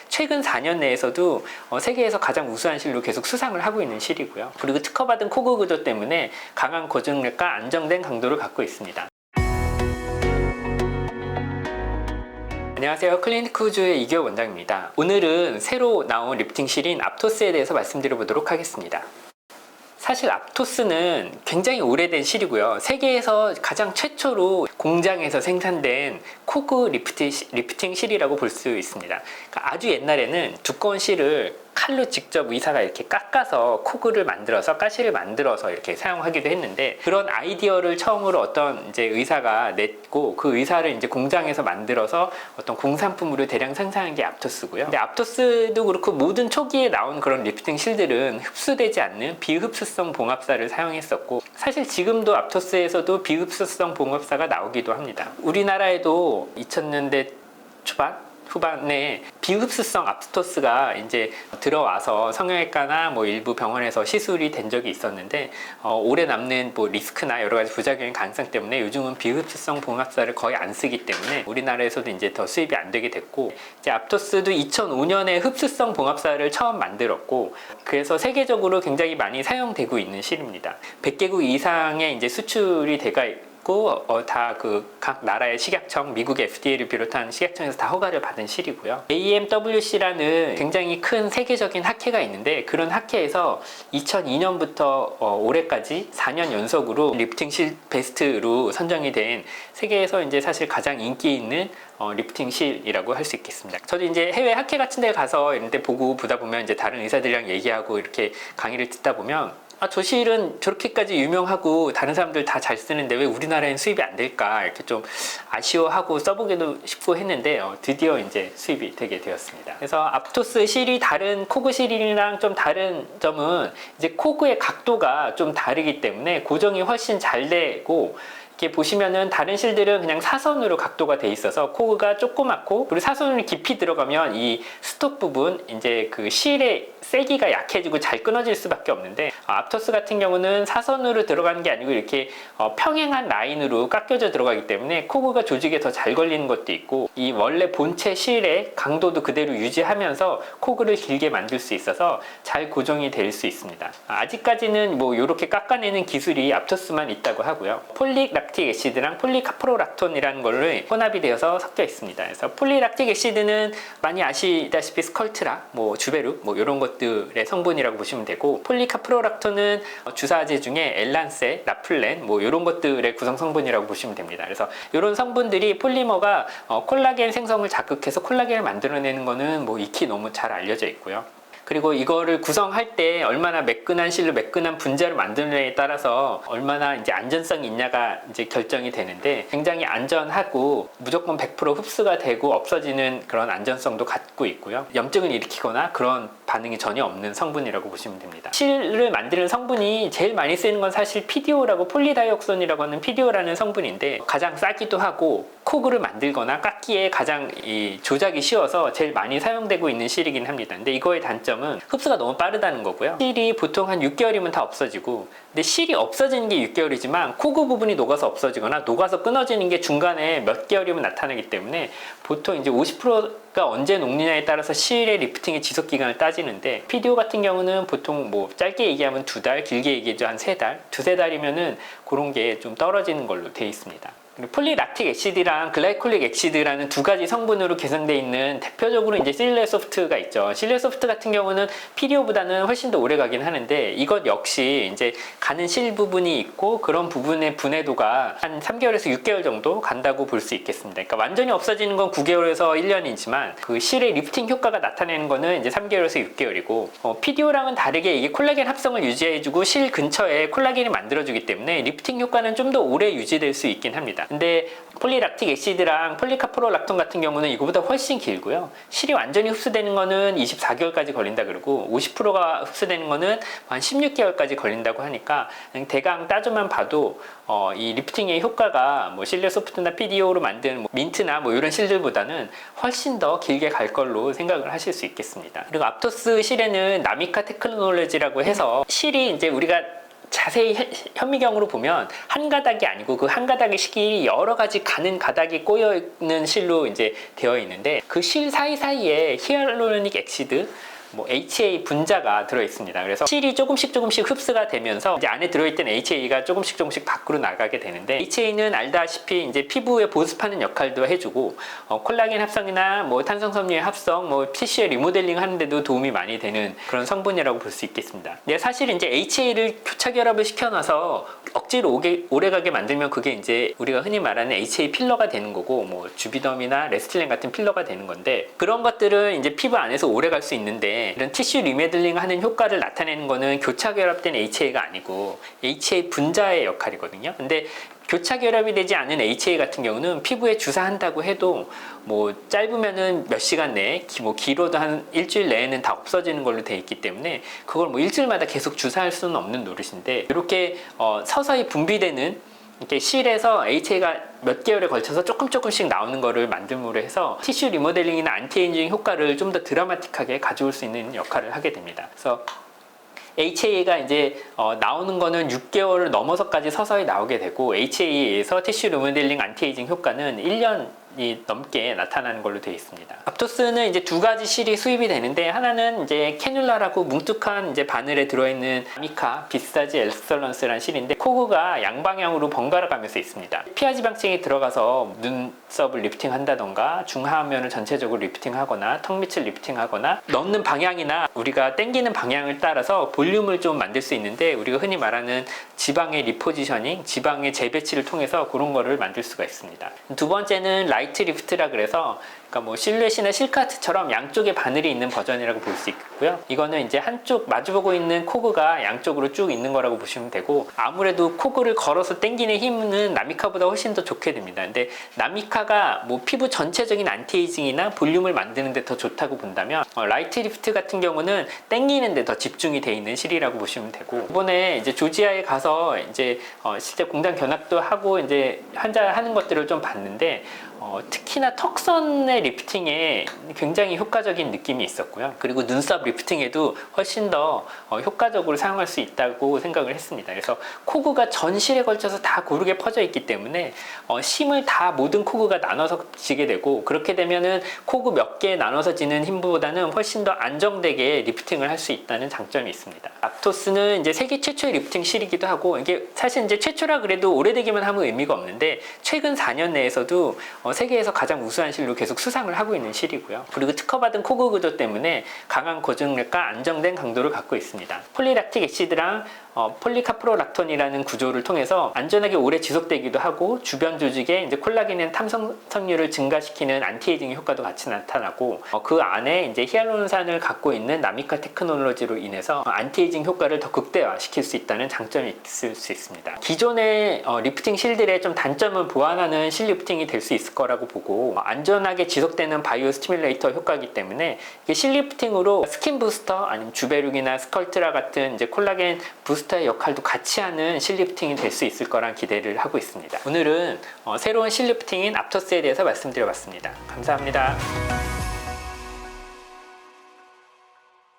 최근 4년 내에서도 세계에서 가장 우수한 실로 계속 수상을 하고 있는 실이고요. 그리고 특허받은 코그 구조 때문에 강한 고정력과 안정된 강도를 갖고 있습니다. 안녕하세요. 클리니크 우주의 이규혁 원장입니다. 오늘은 새로 나온 리프팅 실인 앞토스에 대해서 말씀드려 보도록 하겠습니다. 사실 앞토스는 굉장히 오래된 실이고요. 세계에서 가장 최초로 공장에서 생산된 코그 리프팅 실이라고 볼 수 있습니다. 그러니까 아주 옛날에는 두꺼운 실을 칼로 직접 의사가 이렇게 깎아서 코그를 만들어서 가시를 만들어서 이렇게 사용하기도 했는데, 그런 아이디어를 처음으로 어떤 이제 의사가 냈고 그 의사를 이제 공장에서 만들어서 어떤 공산품으로 대량 생산한 게 앞토스고요. 근데 앞토스도 그렇고 모든 초기에 나온 그런 리프팅 실들은 흡수되지 않는 비흡수성 봉합사를 사용했었고, 사실 지금도 앞토스에서도 비흡수성 봉합사가 나오기도 합니다. 우리나라에도 2000년대 후반에 비흡수성 앞토스가 이제 들어와서 성형외과나 뭐 일부 병원에서 시술이 된 적이 있었는데, 오래 남는 뭐 리스크나 여러 가지 부작용의 가능성 때문에 요즘은 비흡수성 봉합사를 거의 안 쓰기 때문에 우리나라에서도 이제 더 수입이 안 되게 됐고, 이제 앞토스도 2005년에 흡수성 봉합사를 처음 만들었고, 그래서 세계적으로 굉장히 많이 사용되고 있는 실입니다. 100개국 이상의 이제 수출이 돼가 다 각 나라의 식약청, 미국 FDA를 비롯한 식약청에서 다 허가를 받은 실이고요. AMWC라는 굉장히 큰 세계적인 학회가 있는데, 그런 학회에서 2002년부터 올해까지 4년 연속으로 리프팅 실 베스트로 선정이 된 세계에서 이제 사실 가장 인기 있는 리프팅 실이라고 할 수 있겠습니다. 저도 이제 해외 학회 같은 데 가서 이런 데 보다 보면 이제 다른 의사들이랑 얘기하고 이렇게 강의를 듣다 보면, 저 실은 저렇게까지 유명하고 다른 사람들 다 잘 쓰는데 왜 우리나라엔 수입이 안 될까, 이렇게 좀 아쉬워하고 써보기도 싶고 했는데 드디어 이제 수입이 되게 되었습니다. 그래서 앞토스 실이 다른 코그 실이랑 좀 다른 점은 이제 코그의 각도가 좀 다르기 때문에 고정이 훨씬 잘 되고, 이렇게 보시면은 다른 실들은 그냥 사선으로 각도가 돼 있어서 코그가 조그맣고, 그리고 사선으로 깊이 들어가면 이 스톱 부분, 이제 그 실의 세기가 약해지고 잘 끊어질 수밖에 없는데, 앞토스 같은 경우는 사선으로 들어가는 게 아니고 이렇게 평행한 라인으로 깎여져 들어가기 때문에 코그가 조직에 더 잘 걸리는 것도 있고, 이 원래 본체 실의 강도도 그대로 유지하면서 코그를 길게 만들 수 있어서 잘 고정이 될 수 있습니다. 아직까지는 뭐 이렇게 깎아내는 기술이 앞토스만 있다고 하고요. 폴리락틱 애시드랑 폴리카프로락톤이라는 걸로 혼합이 되어서 섞여 있습니다. 그래서 폴리락틱 애시드는 많이 아시다시피 스컬트라, 뭐 주베르, 뭐 이런 것들의 성분이라고 보시면 되고, 폴리카프로락톤은 주사제 중에 엘란세, 나플렌, 뭐 이런 것들의 구성 성분이라고 보시면 됩니다. 그래서 이런 성분들이 폴리머가 콜라겐 생성을 자극해서 콜라겐을 만들어내는 거는 뭐 익히 너무 잘 알려져 있고요. 그리고 이거를 구성할 때 얼마나 매끈한 실로 매끈한 분자를 만드느냐에 따라서 얼마나 이제 안전성이 있냐가 이제 결정이 되는데, 굉장히 안전하고 무조건 100% 흡수가 되고 없어지는 그런 안전성도 갖고 있고요. 염증을 일으키거나 그런 반응이 전혀 없는 성분이라고 보시면 됩니다. 실을 만드는 성분이 제일 많이 쓰이는 건 사실 PDO라고, 폴리다이옥선이라고 하는 PDO라는 성분인데, 가장 싸기도 하고 코그를 만들거나 깎기에 가장 조작이 쉬워서 제일 많이 사용되고 있는 실이긴 합니다. 근데 이거의 단점은 흡수가 너무 빠르다는 거고요. 실이 보통 한 6개월이면 다 없어지고, 근데 실이 없어지는 게 6개월이지만 코그 부분이 녹아서 없어지거나 녹아서 끊어지는 게 중간에 몇 개월이면 나타나기 때문에, 보통 이제 50%가 언제 녹느냐에 따라서 실의 리프팅의 지속 기간을 따지는데, PDO 같은 경우는 보통 뭐 짧게 얘기하면 2달, 길게 얘기해도 한 3달, 2~3달이면은 그런 게 좀 떨어지는 걸로 되어 있습니다. 폴리락틱 애시드랑 글라이콜릭 애시드라는 두 가지 성분으로 개성되어 있는 대표적으로 이제 실레소프트가 있죠. 실레소프트 같은 경우는 PDO보다는 훨씬 더 오래 가긴 하는데, 이것 역시 이제 가는 실 부분이 있고 그런 부분의 분해도가 한 3개월에서 6개월 정도 간다고 볼 수 있겠습니다. 그러니까 완전히 없어지는 건 9개월에서 1년이지만 그 실의 리프팅 효과가 나타내는 거는 이제 3개월에서 6개월이고, PDO랑은 다르게 이게 콜라겐 합성을 유지해주고 실 근처에 콜라겐이 만들어주기 때문에 리프팅 효과는 좀 더 오래 유지될 수 있긴 합니다. 근데 폴리락틱 애시드랑 폴리카프로락톤 같은 경우는 이거보다 훨씬 길고요. 실이 완전히 흡수되는 거는 24개월까지 걸린다 그러고, 50%가 흡수되는 거는 한 16개월까지 걸린다고 하니까 대강 따져만 봐도 이 리프팅의 효과가 뭐 실레소프트나 PDO로 만든 뭐 민트나 뭐 이런 실들보다는 훨씬 더 길게 갈 걸로 생각을 하실 수 있겠습니다. 그리고 앞토스 실에는 나미카 테크놀로지라고 해서 실이 이제 우리가 자세히 현미경으로 보면 한 가닥이 아니고 그 한 가닥의 실이 여러 가지 가는 가닥이 꼬여 있는 실로 이제 되어 있는데 그 실 사이사이에 히알루로닉 액시드 HA 분자가 들어 있습니다. 그래서 실이 조금씩 흡수가 되면서 이제 안에 들어있던 HA가 조금씩 밖으로 나가게 되는데, HA는 알다시피 이제 피부에 보습하는 역할도 해주고 콜라겐 합성이나 탄성섬유의 합성, 티슈의 리모델링 하는데도 도움이 많이 되는 그런 성분이라고 볼 수 있겠습니다. 근데 사실 이제 HA를 교차 결합을 시켜놔서 억지로 오래가게 만들면 그게 이제 우리가 흔히 말하는 HA 필러가 되는 거고, 주비덤이나 레스틸렌 같은 필러가 되는 건데, 그런 것들은 이제 피부 안에서 오래 갈 수 있는데 이런 티슈 리모델링 하는 효과를 나타내는 거는 교차 결합된 HA가 아니고 HA 분자의 역할이거든요. 근데 교차 결합이 되지 않은 HA 같은 경우는 피부에 주사한다고 해도 짧으면은 몇 시간 내에, 길어도 한 일주일 내에는 다 없어지는 걸로 되어 있기 때문에 그걸 일주일마다 계속 주사할 수는 없는 노릇인데, 이렇게 서서히 분비되는 이렇게 실에서 HA가 몇 개월에 걸쳐서 조금씩 나오는 거를 만듦으로 해서 티슈 리모델링이나 안티에이징 효과를 좀 더 드라마틱하게 가져올 수 있는 역할을 하게 됩니다. 그래서 HA가 이제 나오는 거는 6개월을 넘어서까지 서서히 나오게 되고, HA에 의해서 티슈 리모델링 안티에이징 효과는 1년이 넘게 나타나는 걸로 되어 있습니다. 앞토스는 이제 두 가지 실이 수입이 되는데, 하나는 이제 캐뉼라라고 뭉툭한 이제 바늘에 들어있는 나미카 비스타지 엑설런스라는 실인데, 코그가 양방향으로 번갈아 가면서 있습니다. 피하지방층이 들어가서 눈썹을 리프팅 한다던가, 중하면을 전체적으로 리프팅 하거나, 턱 밑을 리프팅 하거나, 넣는 방향이나 우리가 당기는 방향을 따라서 볼륨을 좀 만들 수 있는데, 우리가 흔히 말하는 지방의 리포지셔닝, 지방의 재배치를 통해서 그런 거를 만들 수가 있습니다. 두 번째는 라이트 리프트라 그래서, 그러니까 실루엣이나 실카트처럼 양쪽에 바늘이 있는 버전이라고 볼 수 있고요. 이거는 이제 한쪽 마주보고 있는 코그가 양쪽으로 쭉 있는 거라고 보시면 되고, 아무래도 코그를 걸어서 당기는 힘은 나미카보다 훨씬 더 좋게 됩니다. 근데 나미카가 피부 전체적인 안티에이징이나 볼륨을 만드는 데 더 좋다고 본다면, 라이트 리프트 같은 경우는 당기는 데 더 집중이 돼 있는 실이라고 보시면 되고, 이번에 이제 조지아에 가서 이제 실제 공장 견학도 하고 이제 하는 것들을 좀 봤는데, 특히나 턱선의 리프팅에 굉장히 효과적인 느낌이 있었고요. 그리고 눈썹 리프팅에도 훨씬 더 효과적으로 사용할 수 있다고 생각을 했습니다. 그래서 코그가 전실에 걸쳐서 다 고르게 퍼져 있기 때문에 힘을 다 모든 코그가 나눠서 지게 되고, 그렇게 되면은 코그 몇 개 나눠서 지는 힘보다는 훨씬 더 안정되게 리프팅을 할 수 있다는 장점이 있습니다. 앞토스는 이제 세계 최초의 리프팅 실이기도 하고, 이게 사실 이제 최초라 그래도 오래되기만 하면 의미가 없는데, 최근 4년 내에서도 세계에서 가장 우수한 실로 계속 수상을 하고 있는 실이고요. 그리고 특허받은 코그 구조 때문에 강한 고증력과 안정된 강도를 갖고 있습니다. 폴리락틱 액시드랑 폴리카프로락톤이라는 구조를 통해서 안전하게 오래 지속되기도 하고, 주변 조직에 이제 콜라겐의 탐성성률을 증가시키는 안티에이징 효과도 같이 나타나고, 그 안에 이제 히알루론산을 갖고 있는 나미카 테크놀로지로 인해서 안티에이징 효과를 더 극대화시킬 수 있다는 장점이 있을 수 있습니다. 기존의 리프팅 실들의 좀 단점을 보완하는 실 리프팅이 될 수 있을 거라고 보고, 안전하게 지속되는 바이오 스티뮬레이터 효과이기 때문에 이게 실 리프팅으로 스킨 부스터, 아니면 주베룩이나 스컬트라 같은 이제 콜라겐 부스터의 역할도 같이 하는 실 리프팅이 될 수 있을 거란 기대를 하고 있습니다. 오늘은 새로운 실 리프팅인 앞토스에 대해서 말씀드려봤습니다. 감사합니다.